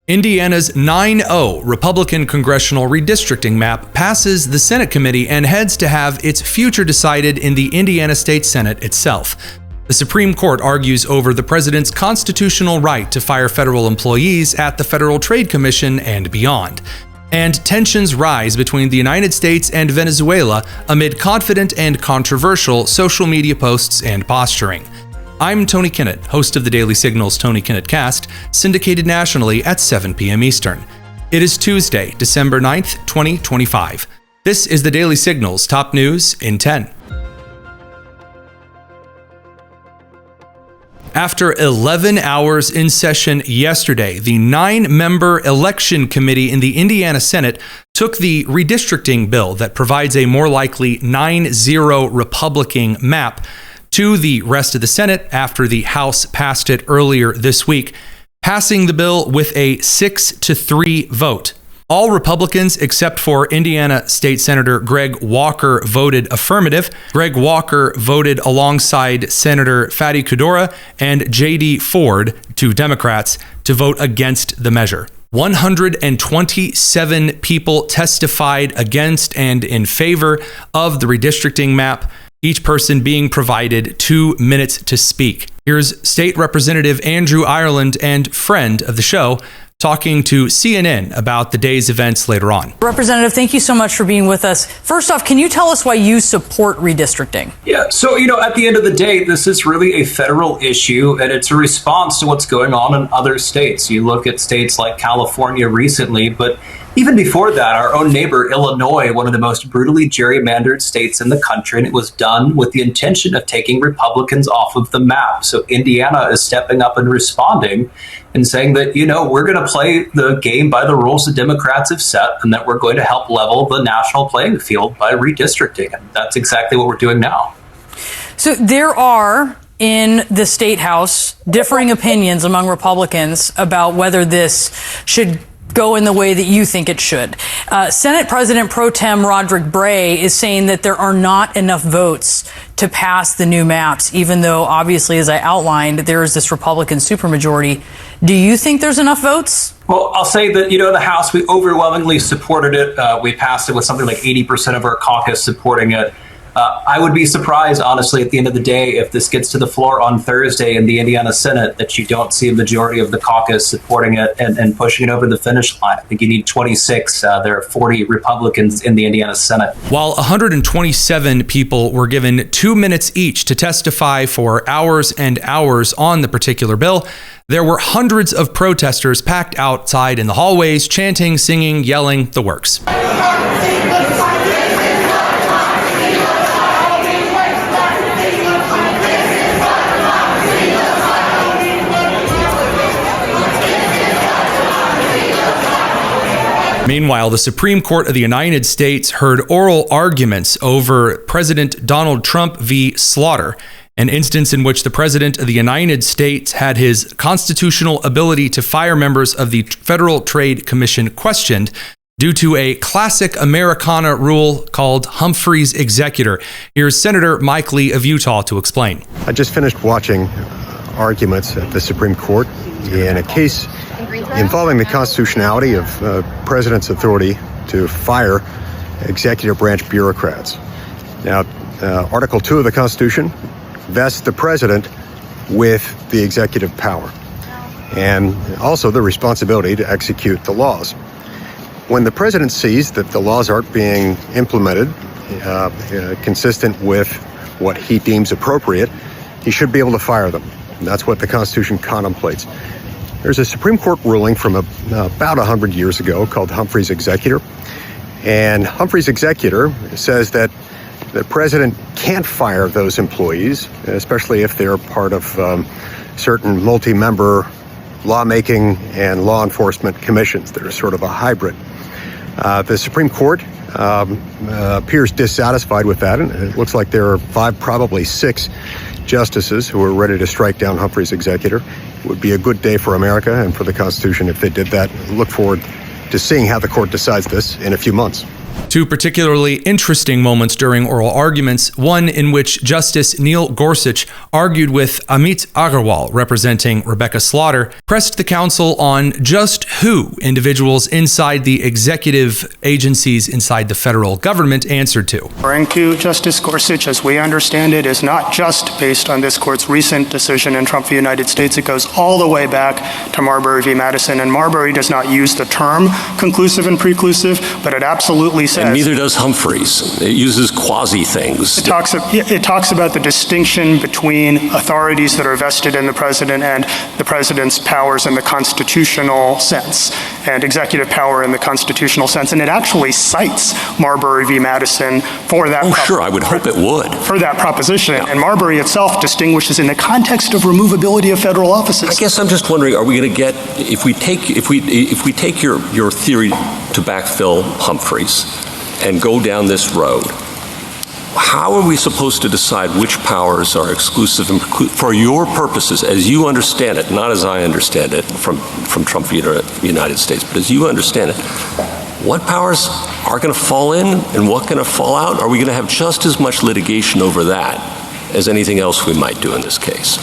Indiana's 9-0 Republican congressional redistricting map passes the Senate committee and heads to have its future decided in the Indiana State Senate itself. The Supreme Court argues over the president's constitutional right to fire federal employees at the Federal Trade Commission and beyond. And tensions rise between the United States and Venezuela amid confident and controversial social media posts and posturing. I'm Tony Kinnett, host of the Daily Signal's Tony Kinnett Cast, syndicated nationally at 7 p.m. Eastern. It is Tuesday, December 9th, 2025. This is the Daily Signal's top news in 10. After 11 hours in session yesterday, the 9-member election committee in the Indiana Senate took the redistricting bill that provides a more likely 9-0 Republican map to the rest of the Senate after the House passed it earlier this week, passing the bill with a 6-3 vote. All Republicans except for Indiana State Senator Greg Walker voted affirmative. Greg Walker voted alongside Senator Fatty Kudora and J.D. Ford, two Democrats, to vote against the measure. 127 people testified against and in favor of the redistricting map, each person being provided 2 minutes to speak. Here's State Representative Andrew Ireland and friend of the show talking to CNN about the day's events later on. Representative, thank you so much for being with us. First off, can you tell us why you support redistricting? Yeah, so, at the end of the day, this is really a federal issue, and it's a response to what's going on in other states. You look at states like California recently, but even before that, our own neighbor, Illinois, one of the most brutally gerrymandered states in the country, and it was done with the intention of taking Republicans off of the map. So Indiana is stepping up and responding and saying that, we're going to play the game by the rules the Democrats have set, and that we're going to help level the national playing field by redistricting. And that's exactly what we're doing now. So there are, in the State House, differing opinions among Republicans about whether this should go in the way that you think it should. Senate President Pro Tem Roderick Bray is saying that there are not enough votes to pass the new maps, even though, obviously, as I outlined, there is this Republican supermajority. Do you think there's enough votes? Well, I'll say that, in the House, we overwhelmingly supported it. We passed it with something like 80% of our caucus supporting it. I would be surprised, honestly, at the end of the day, if this gets to the floor on Thursday in the Indiana Senate, that you don't see a majority of the caucus supporting it and pushing it over the finish line. I think you need 26. There are 40 Republicans in the Indiana Senate. While 127 people were given 2 minutes each to testify for hours and hours on the particular bill, there were hundreds of protesters packed outside in the hallways, chanting, singing, yelling, the works. Meanwhile, the Supreme Court of the United States heard oral arguments over President Donald Trump v. Slaughter, an instance in which the President of the United States had his constitutional ability to fire members of the Federal Trade Commission questioned due to a classic Americana rule called Humphrey's Executor. Here's Senator Mike Lee of Utah to explain. I just finished watching arguments at the Supreme Court in a case involving the constitutionality of president's authority to fire executive branch bureaucrats. Now, Article 2 of the Constitution vests the president with the executive power and also the responsibility to execute the laws. When the president sees that the laws aren't being implemented consistent with what he deems appropriate, he should be able to fire them. And that's what the Constitution contemplates. There's a Supreme Court ruling from about 100 years ago called Humphrey's Executor. And Humphrey's Executor says that the president can't fire those employees, especially if they're part of certain multi-member lawmaking and law enforcement commissions that are sort of a hybrid. The Supreme Court appears dissatisfied with that, and it looks like there are 5, probably 6 justices who are ready to strike down Humphrey's Executor. It would be a good day for America and for the Constitution if they did that. Look forward to seeing how the court decides this in a few months. Two particularly interesting moments during oral arguments, one in which Justice Neil Gorsuch argued with Amit Agarwal, representing Rebecca Slaughter, pressed the counsel on just who individuals inside the executive agencies inside the federal government answered to. Referring to Justice Gorsuch, as we understand it, is not just based on this court's recent decision in Trump v. United States. It goes all the way back to Marbury v. Madison, and Marbury does not use the term conclusive and preclusive, but it absolutely says... And neither does Humphrey's. It uses quasi things. It talks about the distinction between authorities that are vested in the president and the president's powers in the constitutional sense, and executive power in the constitutional sense. And it actually cites Marbury v. Madison for that. Oh, sure, I would hope it would. For that proposition. Yeah. And Marbury itself distinguishes in the context of removability of federal offices. I guess I'm just wondering, are we going to get, if we take your theory to backfill Humphrey's and go down this road, how are we supposed to decide which powers are exclusive and for your purposes, as you understand it, not as I understand it from Trump v. United States, but as you understand it, what powers are going to fall in and what going to fall out? Are we going to have just as much litigation over that as anything else we might do in this case?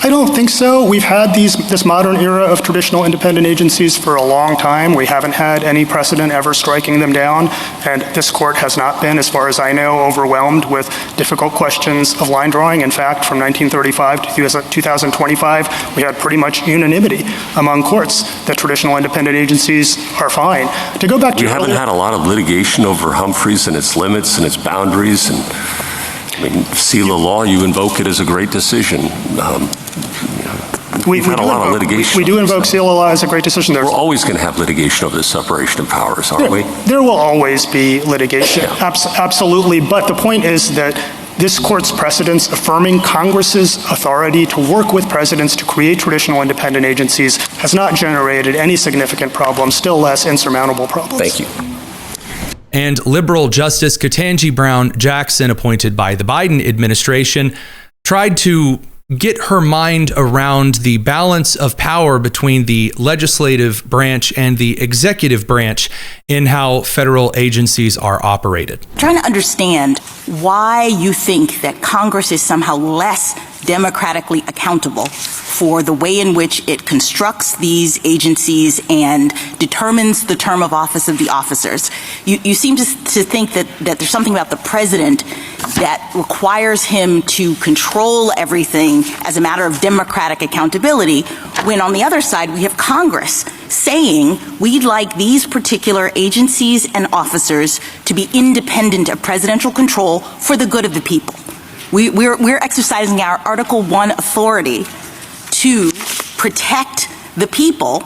I don't think so. We've had this modern era of traditional independent agencies for a long time. We haven't had any precedent ever striking them down, and this court has not been, as far as I know, overwhelmed with difficult questions of line drawing. In fact, from 1935 to 2025, we had pretty much unanimity among courts that traditional independent agencies are fine. To go back to... You haven't had a lot of litigation over Humphrey's and its limits and its boundaries, and I mean, seal of law, you invoke it as a great decision. We've had a lot of litigation. We do invoke seal of law as a great decision. We're always going to have litigation over the separation of powers, aren't we? There will always be litigation, absolutely. But the point is that this court's precedents affirming Congress's authority to work with presidents to create traditional independent agencies has not generated any significant problems, still less insurmountable problems. Thank you. And liberal Justice Ketanji Brown Jackson, appointed by the Biden administration, tried to get her mind around the balance of power between the legislative branch and the executive branch in how federal agencies are operated. I'm trying to understand why you think that Congress is somehow less democratically accountable for the way in which it constructs these agencies and determines the term of office of the officers. You seem to think that there's something about the president that requires him to control everything as a matter of democratic accountability, when on the other side we have Congress saying we'd like these particular agencies and officers to be independent of presidential control for the good of the people. We're exercising our Article I authority to protect the people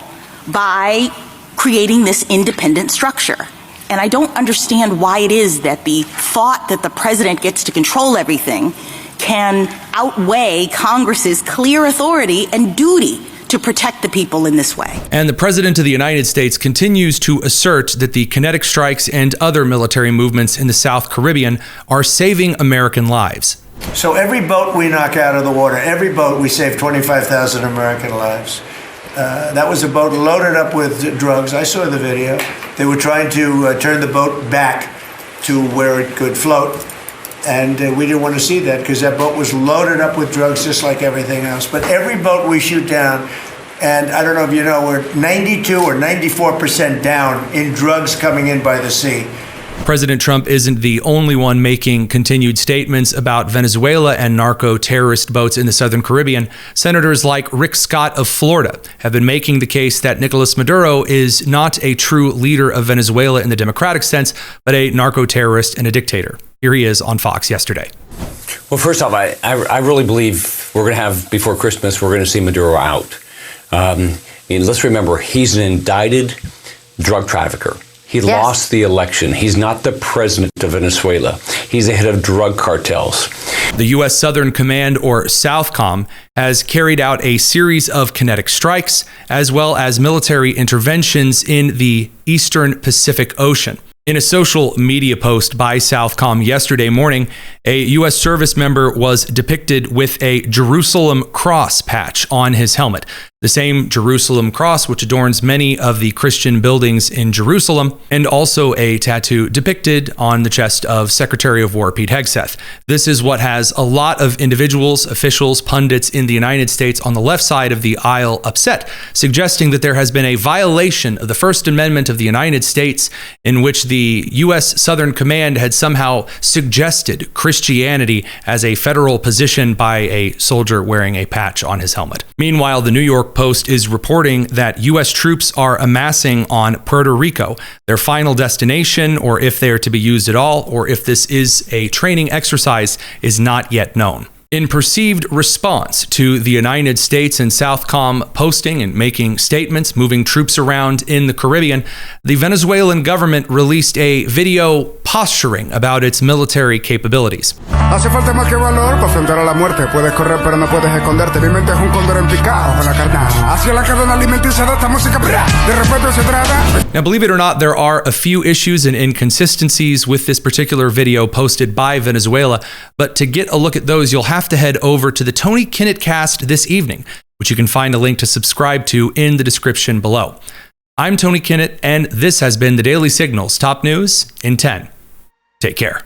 by creating this independent structure. And I don't understand why it is that the thought that the president gets to control everything can outweigh Congress's clear authority and duty to protect the people in this way. And the President of the United States continues to assert that the kinetic strikes and other military movements in the South Caribbean are saving American lives. So every boat we knock out of the water, every boat, we save 25,000 American lives. That was a boat loaded up with drugs. I saw the video. They were trying to turn the boat back to where it could float. And we didn't want to see that because that boat was loaded up with drugs just like everything else. But every boat we shoot down, and I don't know if you know, we're 92 or 94% down in drugs coming in by the sea. President Trump isn't the only one making continued statements about Venezuela and narco-terrorist boats in the Southern Caribbean. Senators like Rick Scott of Florida have been making the case that Nicolas Maduro is not a true leader of Venezuela in the democratic sense, but a narco-terrorist and a dictator. Here he is on Fox yesterday. Well, first off, I really believe we're going to have, before Christmas, we're going to see Maduro out. Let's remember, he's an indicted drug trafficker. He lost the election. He's not the president of Venezuela. He's the head of drug cartels. The U.S. Southern Command, or SOUTHCOM, has carried out a series of kinetic strikes as well as military interventions in the Eastern Pacific Ocean. In a social media post by SOUTHCOM yesterday morning, a U.S. service member was depicted with a Jerusalem cross patch on his helmet. the same Jerusalem cross which adorns many of the Christian buildings in Jerusalem, and also a tattoo depicted on the chest of Secretary of War Pete Hegseth. This is what has a lot of individuals, officials, pundits in the United States on the left side of the aisle upset, suggesting that there has been a violation of the First Amendment of the United States in which the U.S. Southern Command had somehow suggested Christianity as a federal position by a soldier wearing a patch on his helmet. Meanwhile, the New York Post is reporting that U.S. troops are amassing on Puerto Rico, their final destination, or if they are to be used at all, or if this is a training exercise, is not yet known. In perceived response to the United States and Southcom posting and making statements, moving troops around in the Caribbean, the Venezuelan government released a video posturing about its military capabilities. Hace falta más que valor para enfrentar a la muerte. Puedes correr, pero no puedes esconderte. Mi mente es un cóndor en picado con la carnada. Hacia la cadena alimenticia de esta música. De repente se trata. Now, believe it or not, there are a few issues and inconsistencies with this particular video posted by Venezuela, but to get a look at those, you'll have to head over to the Tony Kinnett cast this evening, which you can find a link to subscribe to in the description below. I'm Tony Kinnett, and this has been the Daily Signal's top news in 10. Take care.